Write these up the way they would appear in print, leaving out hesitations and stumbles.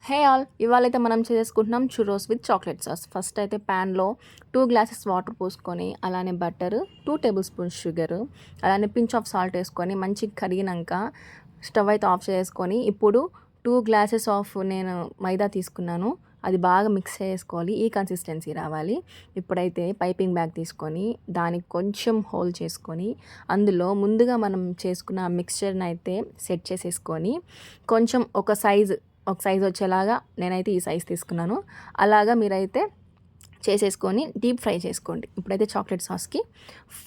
Hey all, ఇవాళైతే మనం చేసుకుంటున్నాం చురోస్ with chocolate sauce. First అయితే ప్యాన్లో 2 గ్లాసెస్ వాటర్ పోసుకొని, అలానే బటర్, 2 టేబుల్ స్పూన్స్ షుగర్, అలానే పించ్ ఆఫ్ సాల్ట్ వేసుకొని మంచిగా కడిగినాక స్టవ్ అయితే ఆఫ్ చేసుకొని, ఇప్పుడు 2 గ్లాసెస్ ఆఫ్ నేను మైదా తీసుకున్నాను. అది బాగా మిక్స్ చేసుకోవాలి, ఈ కన్సిస్టెన్సీ రావాలి. ఇప్పుడైతే పైపింగ్ బ్యాగ్ తీసుకొని దానికి కొంచెం హోల్ చేసుకొని, అందులో ముందుగా మనం చేసుకున్న మిక్స్చర్ని అయితే సెట్ చేసేసుకొని, కొంచెం ఒక సైజ్ వచ్చేలాగా నేనైతే ఈ సైజ్ తీసుకున్నాను. అలాగా మీరైతే చేసేసుకొని డీప్ ఫ్రై చేసుకోండి. ఇప్పుడైతే చాక్లెట్ సాస్కి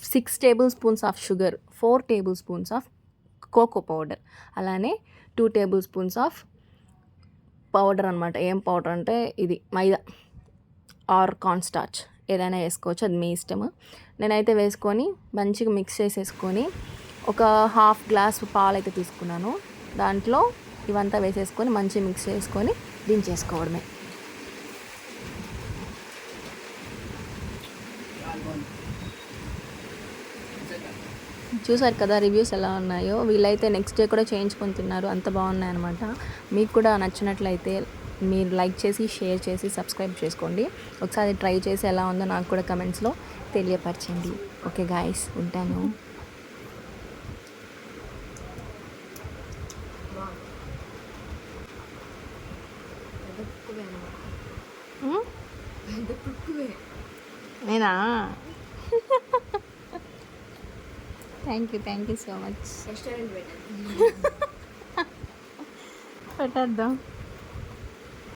6 tablespoons of sugar, 4 tablespoons of cocoa powder, అలానే 2 టేబుల్ స్పూన్స్ ఆఫ్ పౌడర్ అనమాట. ఏం పౌడర్ అంటే ఇది మైదా ఆర్ కార్న్ స్టార్చ్, ఏదైనా వేసుకోవచ్చు, అది మీ ఇష్టము. నేనైతే వేసుకొని మంచిగా మిక్స్ చేసేసుకొని ఒక హాఫ్ గ్లాస్ పాలు అయితే తీసుకున్నాను. దాంట్లో ఇవంతా వేసేసుకొని మంచిగా మిక్స్ చేసుకొని దించేసుకోవడమే. చూసారు కదా రివ్యూస్ ఎలా ఉన్నాయో. వీళ్ళైతే నెక్స్ట్ డే కూడా చేయించుకొని తిన్నారు, అంత బాగున్నాయి అనమాట. మీకు కూడా నచ్చినట్లయితే మీరు లైక్ చేసి, షేర్ చేసి, సబ్స్క్రైబ్ చేసుకోండి. ఒకసారి ట్రై చేసి ఎలా ఉందో నాకు కూడా కమెంట్స్లో తెలియపరచండి. ఓకే గాయస్, ఉంటాను. నేనా? Thank you so much. పెట్టేద్దాం.